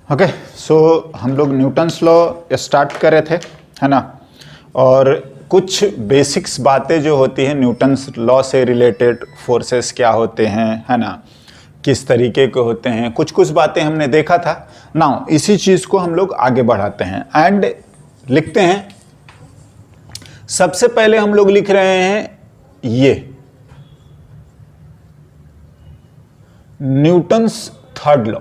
Okay, सो हम लोग Newton's law start कर रहे थे, है ना। और कुछ बेसिक्स बातें जो होती हैं न्यूटन्स लॉ से रिलेटेड, फोर्सेस क्या होते हैं, है ना, किस तरीके के होते हैं, कुछ कुछ बातें हमने देखा था। नाउ इसी चीज़ को हम लोग आगे बढ़ाते हैं एंड लिखते हैं। सबसे पहले हम लोग लिख रहे हैं ये न्यूटन्स थर्ड लॉ।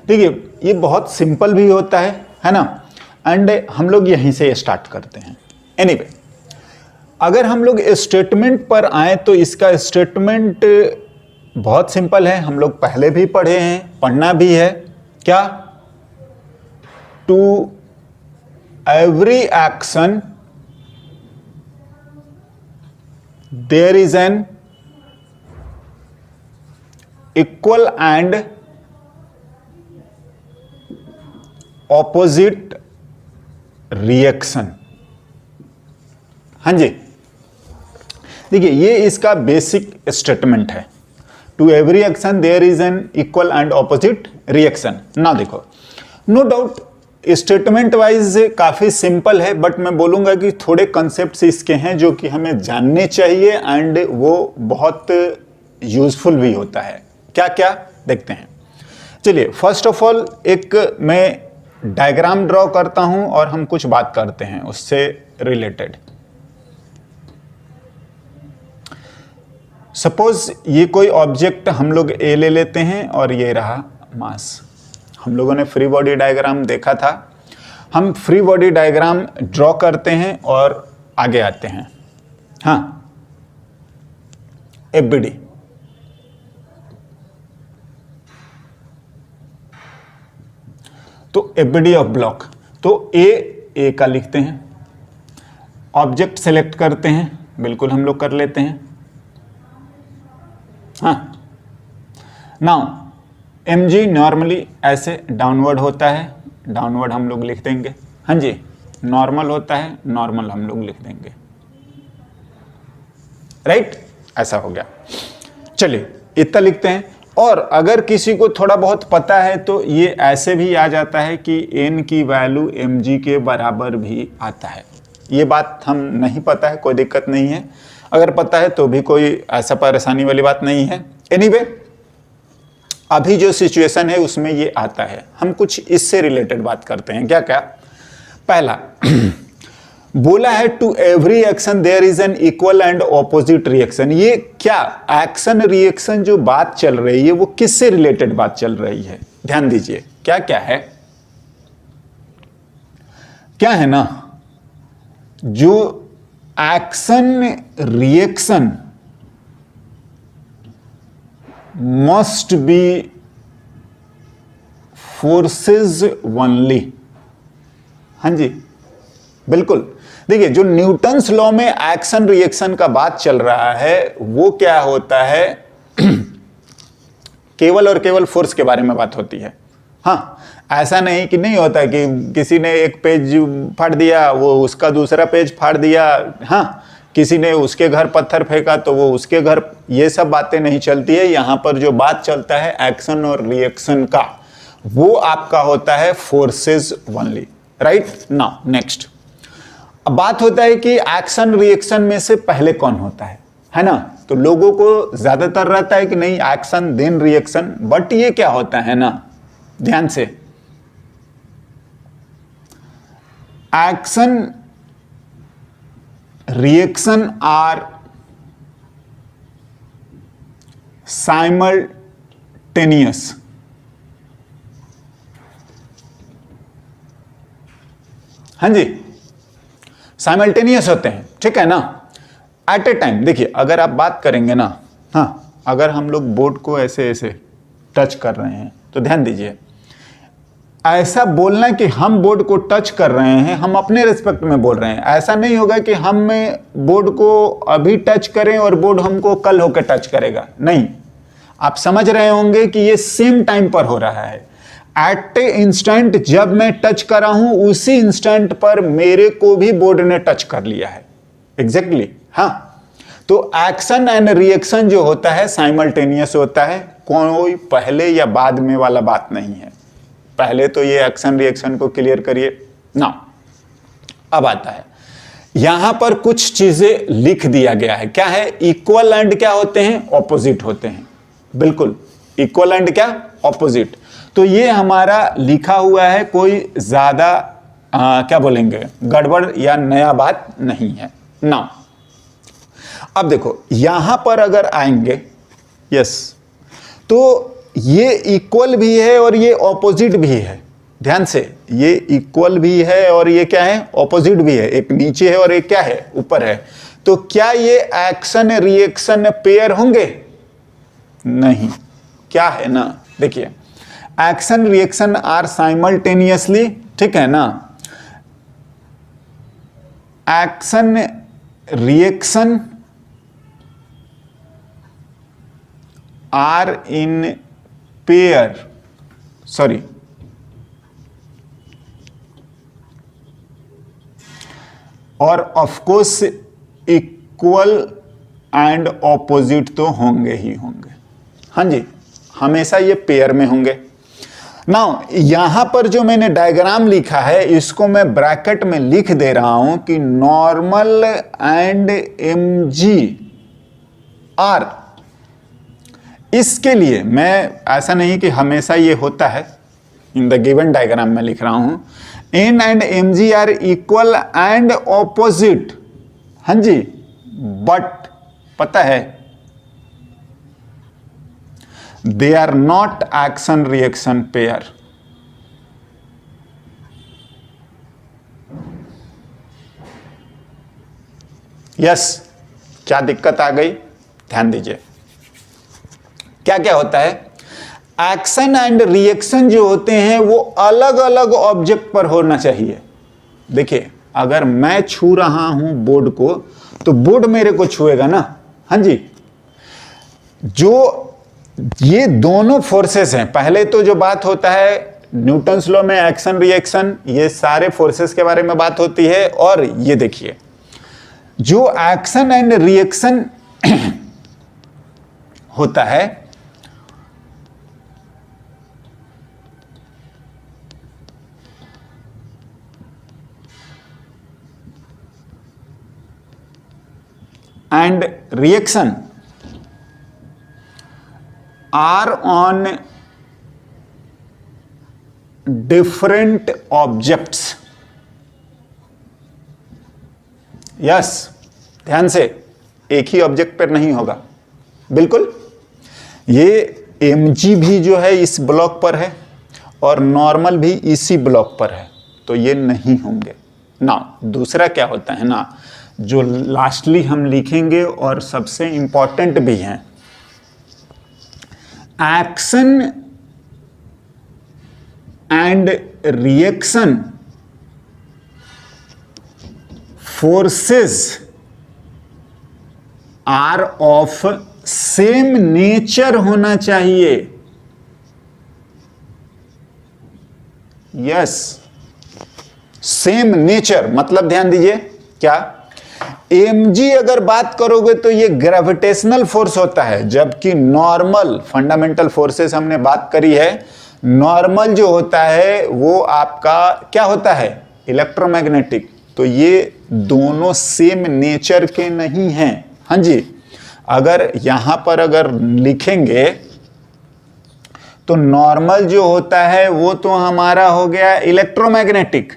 ठीक है, ये बहुत सिंपल भी होता है ना। एंड हम लोग यहीं से स्टार्ट करते हैं। एनीवे, अगर हम लोग स्टेटमेंट पर आए तो इसका स्टेटमेंट बहुत सिंपल है, हम लोग पहले भी पढ़े हैं, पढ़ना भी है। क्या? To every action there is an equal and opposite reaction. हाँ जी, देखिए ये इसका बेसिक स्टेटमेंट है। To every action there is an equal and opposite reaction. ना देखो, नो डाउट स्टेटमेंट वाइज काफी सिंपल है, बट मैं बोलूंगा कि थोड़े कंसेप्ट्स इसके हैं जो कि हमें जानने चाहिए एंड वो बहुत यूजफुल भी होता है। क्या क्या देखते हैं। चलिए, फर्स्ट ऑफ ऑल एक मैं डायग्राम ड्रॉ करता हूं और हम कुछ बात करते हैं उससे रिलेटेड। सपोज ये कोई ऑब्जेक्ट हम लोग ए ले लेते हैं और ये रहा मास। हम लोगों ने फ्री बॉडी डायग्राम देखा था। हम फ्री बॉडी डायग्राम ड्रॉ करते हैं और आगे आते हैं। हाँ, एफबीडी। तो एफबीडी ऑफ ब्लॉक, तो ए का लिखते हैं। ऑब्जेक्ट सेलेक्ट करते हैं, बिल्कुल हम लोग कर लेते हैं। हाँ, नाउ mg नॉर्मली ऐसे डाउनवर्ड होता है, डाउनवर्ड हम लोग लिख देंगे। हाँ जी, नॉर्मल होता है, नॉर्मल हम लोग लिख देंगे। राइट, ऐसा हो गया। चलिए इतना लिखते हैं। और अगर किसी को थोड़ा बहुत पता है तो ये ऐसे भी आ जाता है कि n की वैल्यू mg के बराबर भी आता है। ये बात हम नहीं पता है, कोई दिक्कत नहीं है। अगर पता है तो भी कोई ऐसा परेशानी वाली बात नहीं है। एनीवे, अभी जो सिचुएशन है उसमें ये आता है। हम कुछ इससे रिलेटेड बात करते हैं। क्या क्या? पहला बोला है to every action there is an equal and opposite reaction. ये क्या एक्शन रिएक्शन जो बात चल रही है वो किससे रिलेटेड बात चल रही है? ध्यान दीजिए, क्या क्या है। क्या है ना, जो action reaction must be forces only. हाँ जी, बिल्कुल। देखिए, जो न्यूटन्स लॉ में एक्शन रिएक्शन का बात चल रहा है वो क्या होता है, केवल और केवल फोर्स के बारे में बात होती है। हाँ, ऐसा नहीं कि नहीं होता कि किसी ने एक पेज फाड़ दिया वो उसका दूसरा पेज फाड़ दिया। हाँ, किसी ने उसके घर पत्थर फेंका तो वो उसके घर, ये सब बातें नहीं चलती है। यहां पर जो बात चलता है एक्शन और रिएक्शन का, वो आपका होता है forces only. Right, now next. अब बात होता है कि एक्शन रिएक्शन में से पहले कौन होता है ना। तो लोगों को ज्यादातर रहता है कि नहीं एक्शन देन रिएक्शन, बट ये क्या होता है ना, ध्यान से, एक्शन रिएक्शन आर साइमल्टेनियस। हाँ जी, साइमल्टेनियस होते हैं, ठीक है ना, एट ए टाइम। देखिए, अगर आप बात करेंगे ना, हाँ, अगर हम लोग बोर्ड को ऐसे ऐसे टच कर रहे हैं तो ध्यान दीजिए, ऐसा बोलना कि हम बोर्ड को टच कर रहे हैं, हम अपने रिस्पेक्ट में बोल रहे हैं। ऐसा नहीं होगा कि हम बोर्ड को अभी टच करें और बोर्ड हमको कल होकर टच करेगा। नहीं, आप समझ रहे होंगे कि ये सेम टाइम पर हो रहा है। एट ए इंस्टेंट जब मैं टच कर रहा हूं, उसी इंस्टेंट पर मेरे को भी बोर्ड ने टच कर लिया है। एग्जैक्टली, हाँ। तो एक्शन एंड रिएक्शन जो होता है साइमल्टेनियस होता है, कोई पहले या बाद में वाला बात नहीं है। पहले तो ये एक्शन रिएक्शन को क्लियर करिए ना। अब आता है यहां पर कुछ चीजें लिख दिया गया है, क्या है, इक्वल एंड क्या होते हैं, ऑपोजिट होते हैं, बिल्कुल इक्वल एंड क्या, ऑपोजिट। तो ये हमारा लिखा हुआ है, कोई ज्यादा क्या बोलेंगे गड़बड़ या नया बात नहीं है ना। अब देखो यहां पर अगर आएंगे, यस, तो ये इक्वल भी है और ये ऑपोजिट भी है। ध्यान से, ये इक्वल भी है और ये क्या है, ऑपोजिट भी है। एक नीचे है और एक क्या है, ऊपर है। तो क्या ये एक्शन रिएक्शन पेयर होंगे? नहीं। क्या है ना, देखिए एक्शन रिएक्शन आर साइमल्टेनियसली, ठीक है ना। Action reaction are in pair, sorry, और of course equal and opposite तो होंगे ही होंगे। हाँ जी, हमेशा ये पेयर में होंगे। नाउ यहां पर जो मैंने डायग्राम लिखा है इसको मैं ब्रैकेट में लिख दे रहा हूं कि नॉर्मल एंड mg आर। इसके लिए मैं, ऐसा नहीं कि हमेशा ये होता है, इन द गिवन डायग्राम में लिख रहा हूं n and mg are equal and opposite. हाँ जी, बट पता है they are not action reaction pair. Yes, क्या दिक्कत आ गई, ध्यान दीजिए। क्या क्या होता है, एक्शन एंड रिएक्शन जो होते हैं वो अलग अलग ऑब्जेक्ट पर होना चाहिए। देखिए अगर मैं छू रहा हूं बोर्ड को तो बोर्ड मेरे को छुएगा ना। हाँ जी, जो ये दोनों फोर्सेस हैं, पहले तो जो बात होता है न्यूटन्स लॉ में एक्शन रिएक्शन, ये सारे फोर्सेस के बारे में बात होती है। और ये देखिए जो एक्शन एंड रिएक्शन होता है and reaction are on different objects। Yes, ध्यान से, एक ही ऑब्जेक्ट पर नहीं होगा, बिल्कुल। ये mg भी जो है इस ब्लॉक पर है और नॉर्मल भी इसी ब्लॉक पर है, तो ये नहीं होंगे ना। दूसरा क्या होता है ना, जो लास्टली हम लिखेंगे और सबसे इंपॉर्टेंट भी हैं, action and reaction forces are of same nature होना चाहिए। यस, सेम नेचर मतलब ध्यान दीजिए, क्या mg अगर बात करोगे तो ये ग्रेविटेशनल फोर्स होता है, जबकि नॉर्मल फंडामेंटल फोर्सेस हमने बात करी है। नॉर्मल जो होता है वो आपका क्या होता है, इलेक्ट्रोमैग्नेटिक। तो ये दोनों सेम नेचर के नहीं हैं। हाँ जी, अगर यहां पर अगर लिखेंगे तो नॉर्मल जो होता है वो तो हमारा हो गया इलेक्ट्रोमैग्नेटिक,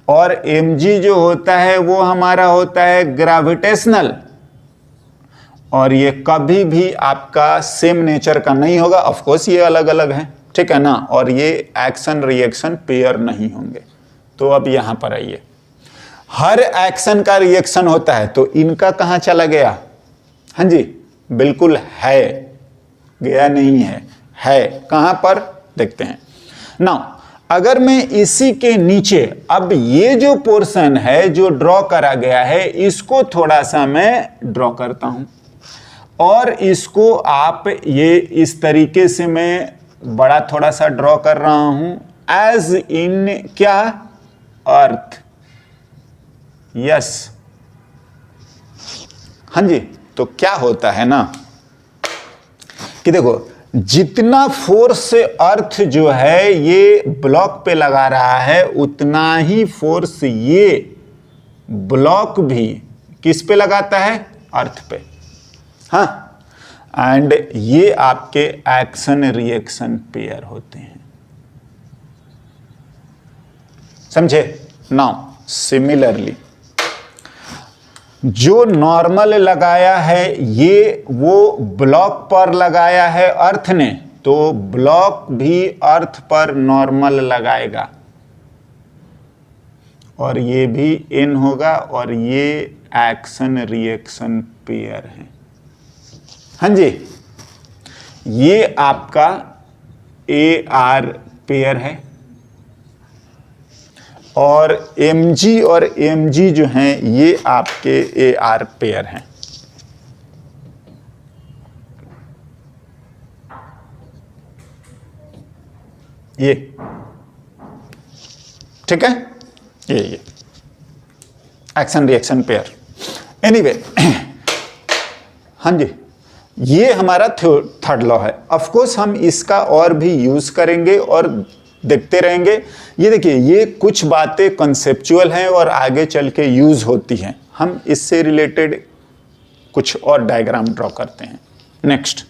और mg जो होता है वो हमारा होता है ग्रेविटेशनल। और ये कभी भी आपका सेम नेचर का नहीं होगा। ऑफ कोर्स ये अलग अलग हैं, ठीक है ना, और ये एक्शन रिएक्शन पेयर नहीं होंगे। तो अब यहां पर आइए, हर एक्शन का रिएक्शन होता है, तो इनका कहां चला गया? हाँ जी, बिल्कुल है, गया नहीं है कहां पर, देखते हैं नाउ। अगर मैं इसी के नीचे, अब ये जो पोर्शन है जो ड्रॉ करा गया है, इसको थोड़ा सा मैं ड्रॉ करता हूं, और इसको आप ये इस तरीके से मैं बड़ा थोड़ा सा ड्रॉ कर रहा हूं, एज इन क्या, अर्थ। यस, हाँ जी, तो क्या होता है ना कि देखो, जितना फोर्स अर्थ जो है ये ब्लॉक पे लगा रहा है, उतना ही फोर्स ये ब्लॉक भी किस पे लगाता है? अर्थ पे। हाँ, एंड ये आपके एक्शन रिएक्शन पेयर होते हैं। समझे? नाउ सिमिलरली जो नॉर्मल लगाया है ये वो ब्लॉक पर लगाया है अर्थ ने, तो ब्लॉक भी अर्थ पर नॉर्मल लगाएगा और ये भी एन होगा और ये एक्शन रिएक्शन पेयर है। हाँ जी, ये आपका ए आर पेयर है और mg और mg जो हैं ये आपके ए आर पेयर हैं। ये ठीक है, ये एक्शन रिएक्शन पेयर। एनीवे, हाँ जी, ये हमारा थर्ड लॉ है। ऑफ कोर्स हम इसका और भी यूज करेंगे और देखते रहेंगे। ये देखिए, ये कुछ बातें कॉन्सेप्चुअल हैं और आगे चल के यूज होती हैं। हम इससे रिलेटेड कुछ और डायग्राम ड्रॉ करते हैं। नेक्स्ट,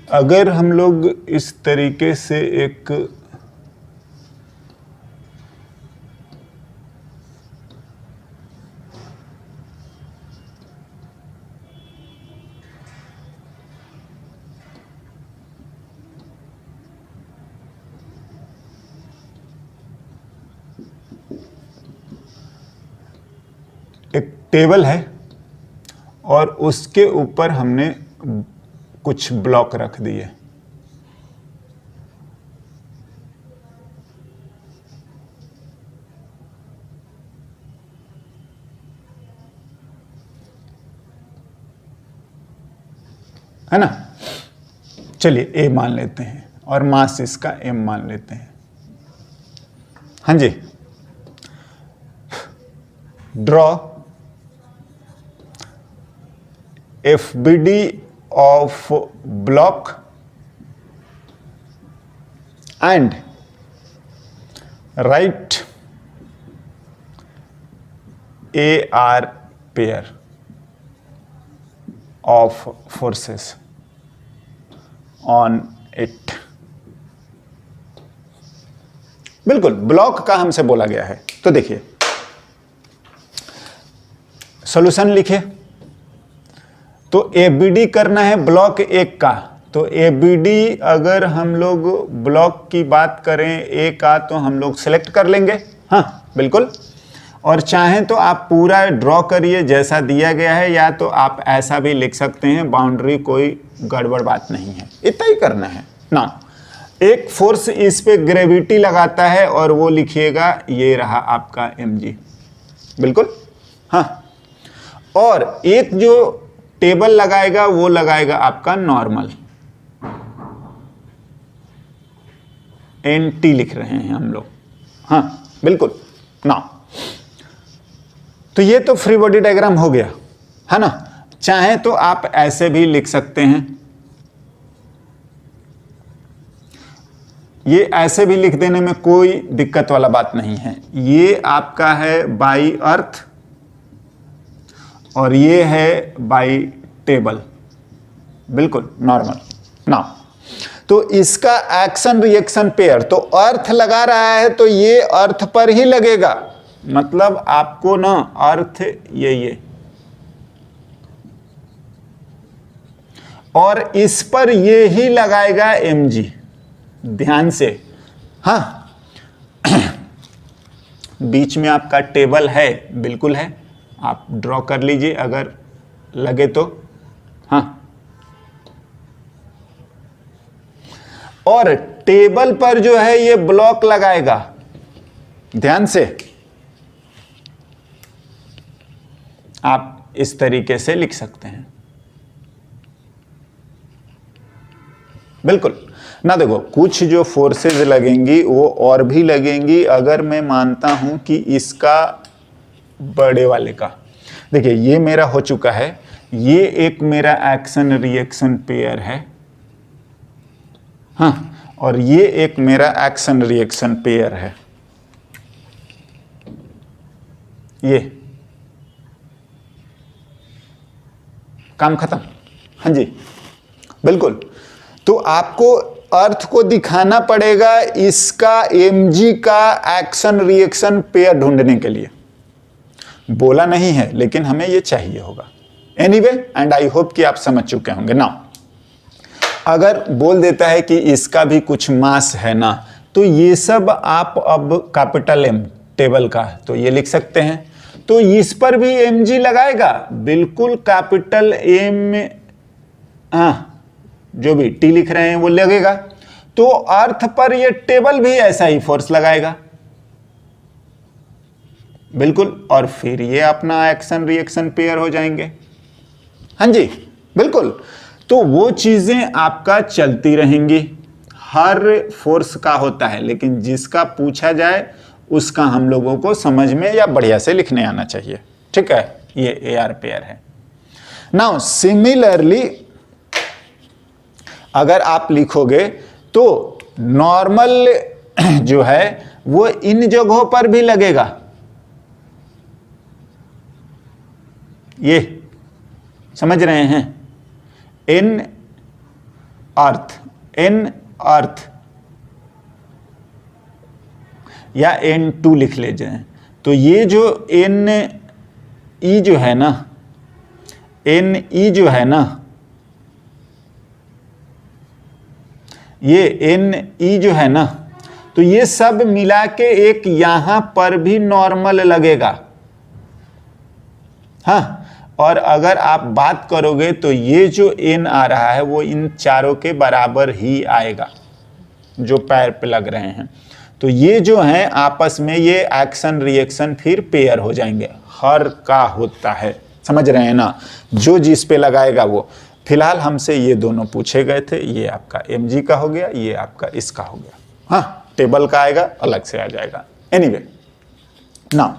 अगर हम लोग इस तरीके से एक टेबल है और उसके ऊपर हमने कुछ ब्लॉक रख दिए, है ना। चलिए ए मान लेते हैं और मास इसका m मान लेते हैं। हाँ जी, draw FBD of block and write AR pair of forces on it। बिल्कुल ब्लॉक का हमसे बोला गया है, तो देखिए सॉल्यूशन लिखे। तो ABD करना है ब्लॉक एक का, तो ABD अगर हम लोग ब्लॉक की बात करें ए का तो हम लोग सेलेक्ट कर लेंगे। हाँ बिल्कुल, और चाहें तो आप पूरा ड्रॉ करिए जैसा दिया गया है, या तो आप ऐसा भी लिख सकते हैं, बाउंड्री कोई गड़बड़ बात नहीं है, इतना ही करना है ना। एक फोर्स इस पे ग्रेविटी लगाता है और वो लिखिएगा, ये रहा आपका mg। बिल्कुल हाँ, और एक जो टेबल लगाएगा वो लगाएगा आपका नॉर्मल, NT लिख रहे हैं हम लोग। हाँ बिल्कुल ना, तो ये तो फ्री बॉडी डायग्राम हो गया है ना। चाहे तो आप ऐसे भी लिख सकते हैं, ये ऐसे भी लिख देने में कोई दिक्कत वाला बात नहीं है। ये आपका है बाई अर्थ और ये है बाई टेबल, बिल्कुल नॉर्मल ना। तो इसका एक्शन रिएक्शन पेयर, तो अर्थ लगा रहा है तो ये अर्थ पर ही लगेगा, मतलब आपको ना अर्थ ये और इस पर ये ही लगाएगा mg, ध्यान से। हाँ बीच में आपका टेबल है, बिल्कुल है, आप ड्रॉ कर लीजिए अगर लगे तो। हाँ, और टेबल पर जो है ये ब्लॉक लगाएगा, ध्यान से आप इस तरीके से लिख सकते हैं। बिल्कुल ना, देखो कुछ जो फोर्सेस लगेंगी वो और भी लगेंगी अगर मैं मानता हूं कि इसका बड़े वाले का, देखिए ये मेरा हो चुका है, ये एक मेरा एक्शन रिएक्शन पेयर है। हाँ, और ये एक मेरा एक्शन रिएक्शन पेयर है, ये काम खत्म। हाँ जी बिल्कुल, तो आपको अर्थ को दिखाना पड़ेगा इसका mg का एक्शन रिएक्शन पेयर ढूंढने के लिए। बोला नहीं है लेकिन हमें ये चाहिए होगा। एनीवे, एंड आई होप कि आप समझ चुके होंगे। नाउ अगर बोल देता है कि इसका भी कुछ मास है ना, तो ये सब आप अब कैपिटल M टेबल का, तो ये लिख सकते हैं, तो इस पर भी mg लगाएगा, बिल्कुल कैपिटल M, जो भी T लिख रहे हैं वो लगेगा। तो अर्थ पर ये टेबल भी ऐसा ही फोर्स लगाएगा, बिल्कुल, और फिर ये अपना एक्शन रिएक्शन पेयर हो जाएंगे। हाँ जी बिल्कुल, तो वो चीजें आपका चलती रहेंगी। हर फोर्स का होता है, लेकिन जिसका पूछा जाए उसका हम लोगों को समझ में या बढ़िया से लिखने आना चाहिए। ठीक है, ये एआर पेयर है। नाउ सिमिलरली अगर आप लिखोगे तो नॉर्मल जो है वो इन जगहों पर भी लगेगा। ये समझ रहे हैं, इन अर्थ या N2 लिख ले जाए, तो ये जो NE जो है ना, NE जो है ना, ये NE जो है ना, तो ये सब मिला के एक यहां पर भी नॉर्मल लगेगा। हाँ, और अगर आप बात करोगे तो ये जो N आ रहा है वो इन चारों के बराबर ही आएगा जो पैर पे लग रहे हैं। तो ये जो है आपस में ये एक्शन रिएक्शन फिर पेयर हो जाएंगे। हर का होता है, समझ रहे हैं ना, जो जिस पे लगाएगा वो। फिलहाल हमसे ये दोनों पूछे गए थे, ये आपका mg का हो गया, ये आपका इसका हो गया। हाँ, टेबल का आएगा अलग से आ जाएगा। Anyway, now